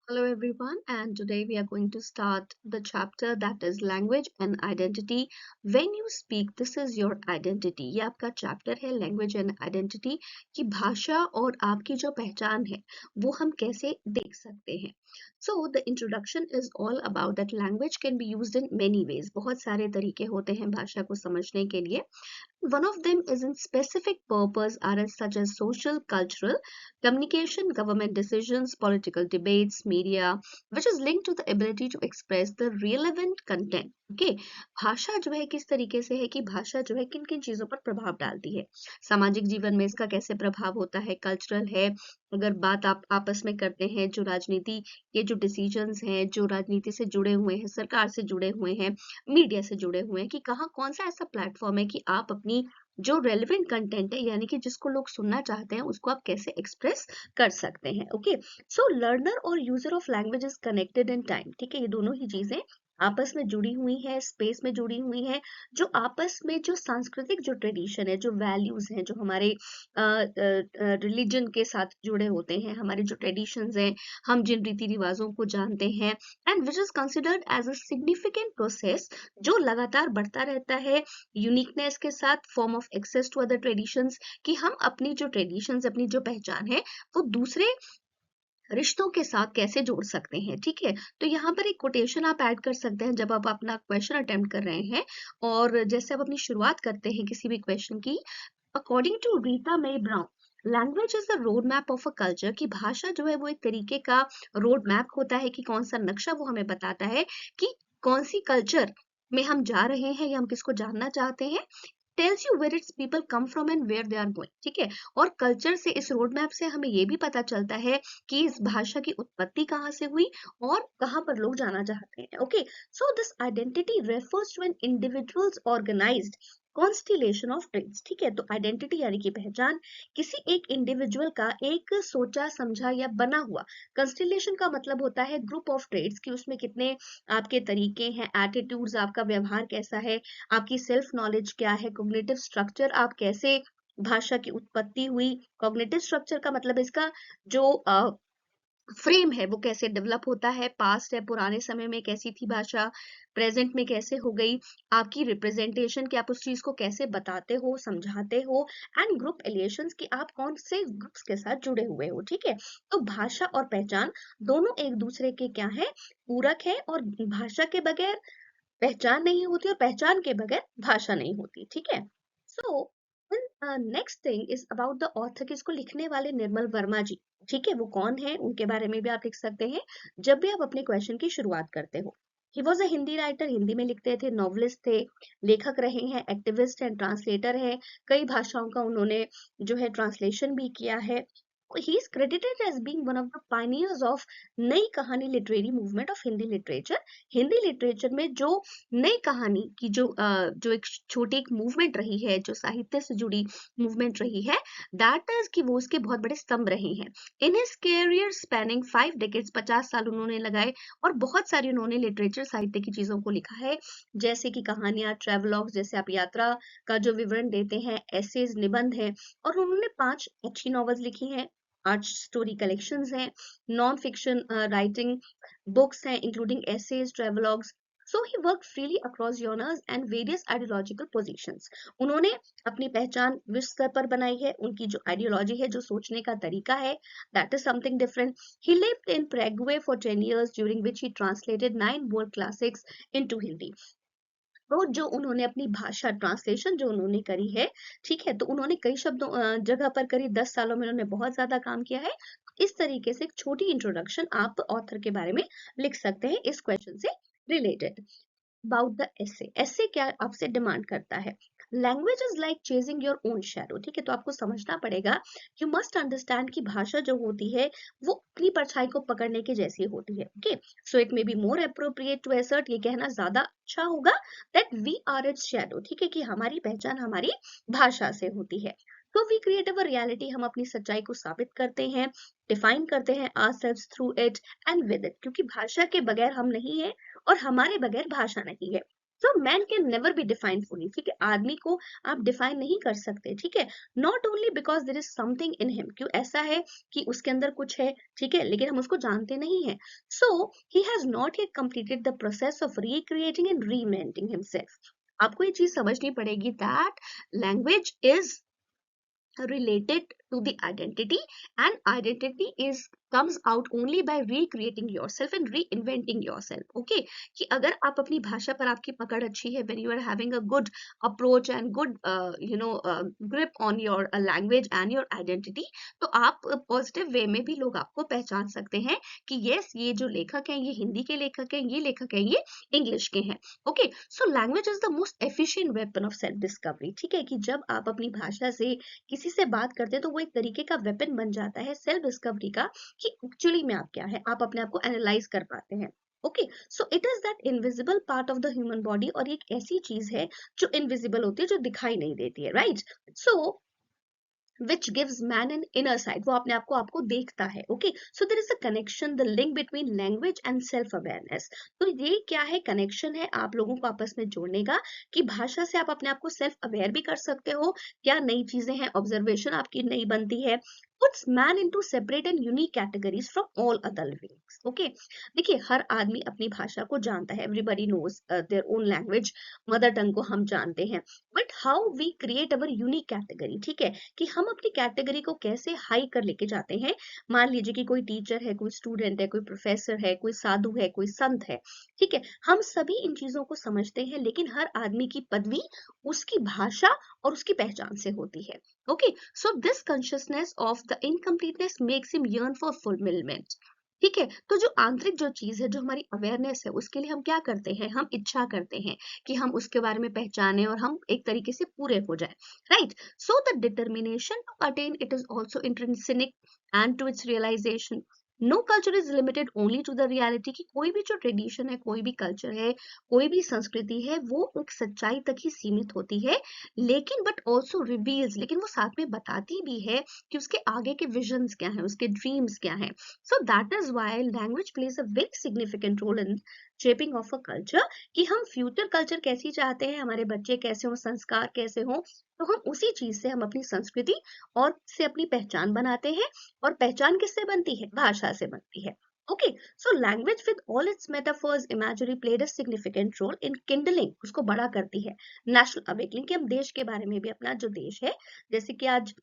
Hello everyone, and today we are going to start the chapter that is language and identity. When you speak, this is your identity. ये आपका chapter है language and identity कि भाषा और आपकी जो पहचान है वो हम कैसे देख सकते हैं. So the introduction is all about that language can be used in many ways. बहुत सारे तरीके होते हैं भाषा को समझने के लिए. One of them is in specific purpose areas such as social, cultural, communication, government decisions, political debates, media, which is linked to the ability to express the relevant content. Okay, भाषा जो है किस तरीके से है कि भाषा जो है किन किन चीजों पर प्रभाव डालती है. सामाजिक जीवन में इसका कैसे प्रभाव होता है, कल्चरल है, अगर बात आप आपस में करते हैं, जो राजनीति के जो डिसीजंस हैं, जो राजनीति से जुड़े हुए हैं, सरकार से जुड़े हुए हैं, मीडिया से जुड़े हुए हैं, कि कहाँ कौन सा ऐसा प्लेटफॉर्म है कि आप अपनी जो रेलेवेंट कंटेंट है यानी कि जिसको लोग सुनना चाहते हैं उसको आप कैसे एक्सप्रेस कर सकते हैं. ओके, सो लर्नर और user of language is connected in time. ठीक है, ये दोनों ही चीजें आपस में जुड़ी हुई है, स्पेस में जुड़ी हुई है. जो आपस में जो सांस्कृतिक जो ट्रेडिशन है, जो वैल्यूज हैं, जो हमारे रिलीजन के साथ जुड़े होते हैं, हमारे जो ट्रेडिशंस हैं, हम जिन रीति रिवाजों को जानते हैं, and which is considered as a significant process जो लगातार बढ़ता रहता है यूनिकनेस के साथ, form of access to other traditions, कि हम अपनी जो ट्रेडिशंस, अपनी जो पहचान है वो दूसरे रिश्तों के साथ कैसे जोड़ सकते हैं. ठीक है, तो यहाँ पर एक कोटेशन आप ऐड कर सकते हैं जब आप अपना क्वेश्चन अटेम्प्ट कर रहे हैं, और जैसे आप अपनी शुरुआत करते हैं किसी भी क्वेश्चन की. According to Rita Mae Brown, language is the road map of a culture, कि भाषा जो है वो एक तरीके का रोड मैप होता है, कि कौन सा नक्शा वो हमें बताता है कि कौन सी कल्चर में हम जा रहे हैं या हम किसको जानना चाहते हैं. Tells you where its people come from and where they are going. ठीक है, और कल्चर से, इस रोड मैप से हमें ये भी पता चलता है कि इस भाषा की उत्पत्ति कहाँ से हुई और कहाँ पर लोग जाना चाहते हैं. Okay, so this identity refers to an individual's organized constellation of traits. ठीक है, तो आइडेंटिटी यानी कि पहचान किसी एक इंडिविजुअल का एक सोचा समझा या बना हुआ. कंस्टिलेशन का मतलब होता है ग्रुप ऑफ ट्रेट्स, कि उसमें कितने आपके तरीके हैं, एटीट्यूड्स, आपका व्यवहार कैसा है, आपकी सेल्फ नॉलेज क्या है, कॉग्निटिव स्ट्रक्चर, आप कैसे, भाषा की उत्पत्ति हुई. कॉग्निटिव स्ट्रक्चर का मतलब इसका जो फ्रेम है वो कैसे डेवलप होता है, पास्ट है, पुराने समय में कैसी थी भाषा, प्रेजेंट में कैसे हो गई, आपकी रिप्रेजेंटेशन कि आप उस चीज को कैसे बताते हो, समझाते हो, एंड ग्रुप एलिएशंस कि आप कौन से ग्रुप्स के साथ जुड़े हुए हो. ठीक है, तो भाषा और पहचान दोनों एक दूसरे के क्या है, पूरक है, और भाषा के बगैर पहचान नहीं होती और पहचान के बगैर भाषा नहीं होती. ठीक है, so next thing is about the author, कि इसको लिखने वाले निर्मल वर्मा जी. ठीक है, वो कौन है उनके बारे में भी आप लिख सकते हैं जब भी आप अपने क्वेश्चन की शुरुआत करते हो. He was a Hindi writer, Hindi में लिखते थे, नॉवलिस्ट थे, लेखक रहे हैं, एक्टिविस्ट हैं, ट्रांसलेटर है, कई भाषाओं का उन्होंने जो है ट्रांसलेशन भी किया है. he is credited as being one of the pioneers of नई कहानी literary movement of Hindi literature. Hindi literature में जो नई कहानी की जो एक छोटी एक मूवमेंट रही है, जो साहित्य से जुड़ी मूवमेंट रही है, दैट इज कि वो उसके बहुत बड़े स्तंभ रहे हैं. In his career spanning 5 decades, 50 साल उन्होंने लगाए, और बहुत सारी उन्होंने लिटरेचर, साहित्य की चीजों को लिखा है, जैसे कि कहानियां, ट्रेवलॉग्स, जैसे आप यात्रा का जो विवरण देते हैं, एसेज, निबंध है, और उन्होंने 5 अच्छी नॉवेल्स लिखी हैं, 8 स्टोरी कलेक्शंस हैं, नॉन फिक्शन राइटिंग बुक्स हैं including essays, travelogues. So he worked freely across genres and various ideological positions. उन्होंने अपनी पहचान विश्व स्तर पर बनाई है, उनकी जो आइडियोलॉजी है, जो सोचने का तरीका है, that is something different. He lived in Paraguay for 10 years, during which he translated 9 world classics into Hindi. तो जो उन्होंने अपनी भाषा ट्रांसलेशन जो उन्होंने करी है, ठीक है, तो उन्होंने कई शब्दों जगह पर करी, 10 सालों में उन्होंने बहुत ज्यादा काम किया है. इस तरीके से एक छोटी इंट्रोडक्शन आप ऑथर के बारे में लिख सकते हैं इस क्वेश्चन से रिलेटेड. अबाउट द एसे, एसे क्या आपसे डिमांड करता है, language is like chasing your own shadow. ठीक है, तो आपको समझना पड़ेगा, यू मस्ट अंडरस्टैंड कि भाषा जो होती है वो अपनी परछाई को पकड़ने की जैसी होती है. Okay, so it may be more appropriate to assert, ये कहना ज्यादा अच्छा होगा, that we are its shadow. ठीक है, कि हमारी पहचान हमारी भाषा से होती है. तो वी क्रिएट अवर रियलिटी, हम अपनी सच्चाई को साबित करते हैं, डिफाइन करते हैं ourselves through it and with it, क्योंकि भाषा के बगैर हम नहीं है और हमारे बगैर भाषा नहीं है. So man can never be defined fully, ठीक है, आदमी को आप डिफाइन नहीं कर सकते, ठीक है, not only because there is something in him, क्यों ऐसा है कि उसके अंदर कुछ है, ठीक है, लेकिन हम उसको जानते नहीं है। So he has not yet completed the process of recreating and reinventing himself. आपको ये चीज समझनी पड़ेगी that language is related to the identity, and identity is comes out only by recreating yourself and reinventing yourself. Okay, कि अगर आप अपनी भाषा पर आपकी पकड़ अच्छी है, when you are having a good approach and good grip on your language and your identity, तो आप पॉजिटिव वे में भी लोग आपको पहचान सकते हैं कि यस ये जो लेखक हैं ये हिंदी के लेखक हैं, ये लेखक हैं ये इंग्लिश के हैं। Okay, so language is the most efficient weapon of self discovery, ठीक है, कि जब आप अपनी भाषा से किसी से बात करते हैं तो वो एक तरीके का वेपन बन जाता है सेल्फ डिस्कवरी का, कि एक्चुअली में आप क्या है, आप अपने आप को एनालाइज कर पाते हैं। Okay, so it is that invisible part of the human body, और एक ऐसी चीज है जो इनविजिबल होती है, जो दिखाई नहीं देती है, right. So which gives man an inner sight, वो अपने आप को आपको देखता है। Okay, so there is a connection, the link between language and self awareness. तो ये क्या है, कनेक्शन है आप लोगों को आपस में जोड़ने का, कि भाषा से आप अपने आप को सेल्फ अवेयर भी कर सकते हो, क्या नई चीजें हैं, ऑब्जर्वेशन आपकी नई बनती है, puts man into separate and unique categories from all other beings. Okay, देखिए हर आदमी अपनी भाषा को जानता है, everybody knows their own language, mother tongue को हम जानते हैं, but how we create our unique category, ठीक है, कि हम अपनी कैटेगरी को कैसे हाई कर लेके जाते हैं। मान लीजिए कि कोई टीचर है, कोई स्टूडेंट है, कोई प्रोफेसर है, कोई साधु है, कोई संत है, ठीक है, हम सभी इन चीजों को समझते हैं, लेकिन हर आदमी की पदवी उसकी भाषा और उसकी पहचान से होती है। Okay, so this consciousness of the incompleteness makes him yearn for fulfilment, ठीक है, तो जो आंतरिक जो चीज है, जो हमारी अवेयरनेस है, उसके लिए हम क्या करते हैं, हम इच्छा करते हैं कि हम उसके बारे में पहचाने और हम एक तरीके से पूरे हो जाए, right. So the determination to attain it is also intrinsic and to its realisation. No culture is limited only to the reality, कि कोई भी जो ट्रेडिशन है, कोई भी कल्चर है, कोई भी संस्कृति है, वो एक सच्चाई तक ही सीमित होती है, लेकिन बट ऑल्सो रिवील्स, लेकिन वो साथ में बताती भी है कि उसके आगे के विजन्स क्या हैं, उसके ड्रीम्स क्या हैं। So that is why language plays a very significant role in shaping of a culture, कि हम फ्यूचर कल्चर कैसी चाहते हैं, हमारे बच्चे कैसे हों, संस्कार कैसे हों, तो हम उसी चीज से हम अपनी संस्कृति और से अपनी पहचान बनाते हैं, और पहचान किससे बनती है, भाषा से बनती है। Okay, so language with all its metaphors, imagery played a significant role in kindling, उसको बड़ा करती है नेशनल अवेकनिंग, कि हम देश के बारे में भी, अपना जो देश है, जैसे कि आज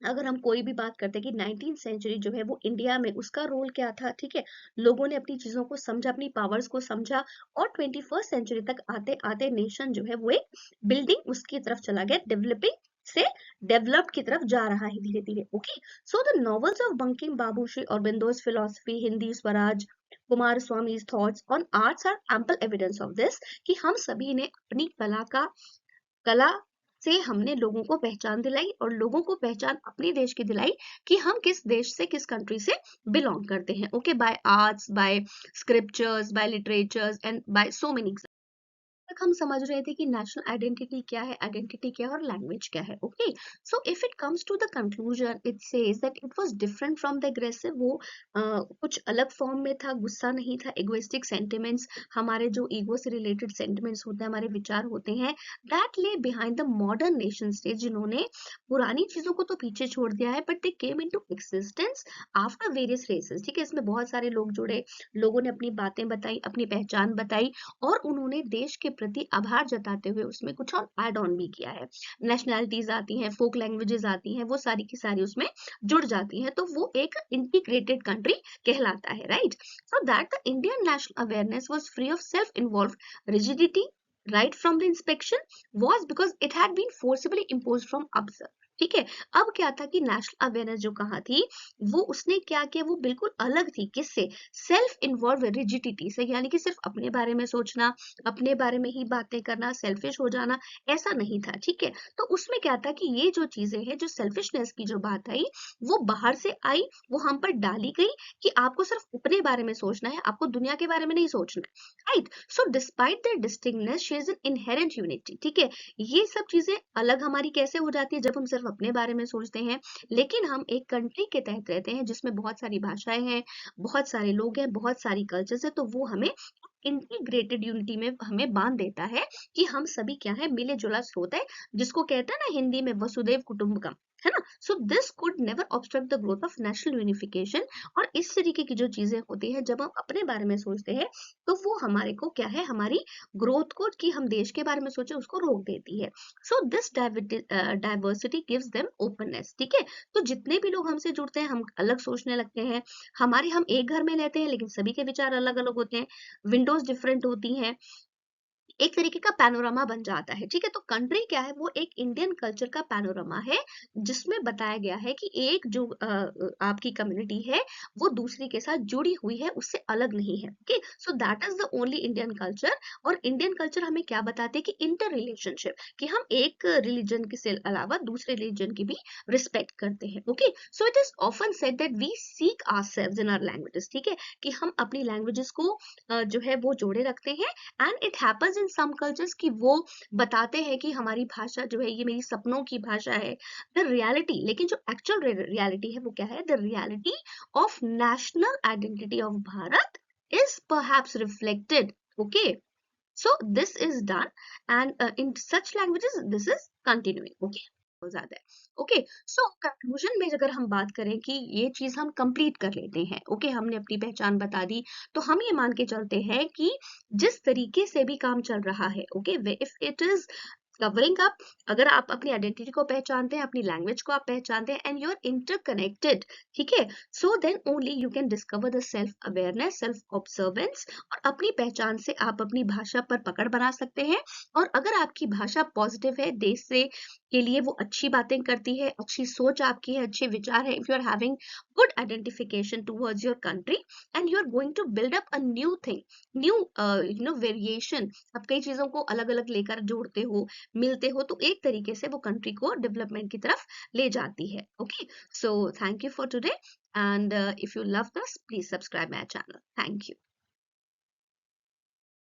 अगर हम कोई भी बात करते हैं कि 19th सेंचुरी जो है वो इंडिया में उसका रोल क्या था, ठीक है, लोगों ने अपनी चीजों को समझा, अपनी पावर्स को समझा, और 21st सेंचुरी तक आते आते नेशन जो है वो एक बिल्डिंग उसकी तरफ चला गया, डेवलपिंग से डेवलप्ड की तरफ जा रहा है धीरे धीरे। Okay, so the novels of Bankim Babu, Shri Aurobindo's philosophy, Hindi Swaraj, Kumar Swamy's thoughts on arts are ample evidence of this, कि हम सभी ने अपनी कला से हमने लोगों को पहचान दिलाई, और लोगों को पहचान अपने देश की दिलाई, कि हम किस देश से, किस कंट्री से बिलोंग करते हैं। Okay, by arts, by scriptures, by literatures and by so many. तक हम समझ रहे थे कि नेशनल आइडेंटिटी क्या है, आइडेंटिटी क्या है और लैंग्वेज क्या है। Okay, so if it comes to the conclusion, it says that it was different from the aggressive, वो कुछ अलग फॉर्म में था, गुस्सा नहीं था, इगोइस्टिक सेंटिमेंट्स, हमारे जो ईगो से रिलेटेड सेंटिमेंट्स होते हैं, हमारे विचार होते हैं, that lay behind the modern nation state, जिन्होंने पुरानी चीजों को तो पीछे छोड़ दिया है, but they came into existence after various races, ठीक है, इसमें बहुत सारे लोग जुड़े, लोगों ने अपनी बातें बताई, अपनी पहचान बताई, और उन्होंने देश के प्रति आभार जताते हुए उसमें कुछ और ऐड ऑन भी किया है। नेशनैलिटीज आती हैं, फोक लैंग्वेजेस आती हैं, वो सारी की सारी उसमें जुड़ जाती हैं, तो वो एक इंटीग्रेटेड कंट्री कहलाता है, right. So that the Indian national awareness was free of self involve rigidity right from the inspection was because it had been forcibly imposed from absurd, ठीक है। अब क्या था कि नेशनल अवेयरनेस जो कहा थी, वो उसने क्या किया, वो बिल्कुल अलग थी, किससे, सेल्फ इन्वॉल्व रिजिडिटी से, यानी कि सिर्फ अपने बारे में सोचना, अपने बारे में ही बातें करना, सेल्फिश हो जाना, ऐसा नहीं था, ठीक है। तो उसमें क्या था कि ये जो चीजें हैं, जो सेल्फिशनेस की जो बात आई, वो बाहर से आई, वो हम पर डाली गई, कि आपको सिर्फ अपने बारे में सोचना है, आपको दुनिया के बारे में नहीं सोचना, right. So despite their distinctness she is an inherent unity, ठीक है, ये सब चीजें अलग हमारी कैसे हो जाती है, जब हम सिर्फ अपने बारे में सोचते हैं, लेकिन हम एक कंट्री के तहत रहते हैं जिसमें बहुत सारी भाषाएं हैं, बहुत सारे लोग हैं, बहुत सारी कल्चर्स है, तो वो हमें इंटीग्रेटेड यूनिटी में हमें बांध देता है कि हम सभी क्या है, मिले जुला स्रोत है, जिसको कहते हैं ना हिंदी में वसुधैव कुटुंबकम, है ना। So this could never obstruct the growth of national unification. और इस तरीके की जो चीजें होती है, जब हम अपने बारे में सोचते हैं तो वो हमारे को क्या है, हमारी ग्रोथ को, कि हम देश के बारे में सोचे, उसको रोक देती है। So this diversity gives them openness, ठीक है। तो जितने भी लोग हमसे जुड़ते हैं, हम अलग सोचने लगते हैं। हम एक घर में लेते हैं, लेकिन सभी के विचार अलग अलग होते हैं, विंडोज डिफरेंट होती हैं, एक तरीके का पैनोरामा बन जाता है, ठीक है। तो कंट्री क्या है, वो एक इंडियन कल्चर का पैनोरामा है, जिसमें बताया गया है कि एक जो आपकी कम्युनिटी है, वो दूसरी के साथ जुड़ी हुई है, उससे अलग नहीं है। Okay, so that is the only Indian culture. और इंडियन कल्चर हमें क्या बताते हैं कि इंटर रिलेशनशिप, कि हम एक रिलीजन के से अलावा दूसरे रिलीजन की भी रिस्पेक्ट करते हैं। Okay, so it is often said that we seek ourselves in our languages, ठीक है, कि हम अपनी लैंग्वेजेस को जो है वो जोड़े रखते हैं। And it happens in some cultures कि वो बताते हैं कि हमारी भाषा जो है, ये मेरी सपनों की भाषा है, द रियलिटी। लेकिन जो एक्चुअल रियलिटी है वो क्या है, the reality of national identity of Bharat is perhaps reflected. Okay, so this is done, and in such languages this is continuing. Okay, बहुत ज्यादा है। ओके, सो कंक्लूजन में अगर हम बात करें कि ये चीज हम कंप्लीट कर लेते हैं, ओके, हमने अपनी पहचान बता दी, तो हम ये मान के चलते हैं कि जिस तरीके से भी काम चल रहा है, okay, if it is covering up, अगर आप अपनी आइडेंटिटी को पहचानते हैं, अपनी लैंग्वेज को आप पहचानते हैं, एंड यू आर इंटरकनेक्टेड, ठीक है, so then only you can discover the self awareness, self observance, और अपनी पहचान से आप अपनी भाषा पर पकड़ बना सकते हैं। और अगर आपकी भाषा पॉजिटिव है, देश से के लिए वो अच्छी बातें करती है, अच्छी सोच आपकी है, अच्छे विचार है, if you are having good identification towards your country, and you are going to build up a new thing, new variation, आप कई चीजों को अलग अलग लेकर जोड़ते हो, मिलते हो, तो एक तरीके से वो कंट्री को डेवलपमेंट की तरफ ले जाती है। Okay, so thank you for today, and if you love this, please subscribe my channel. Thank you.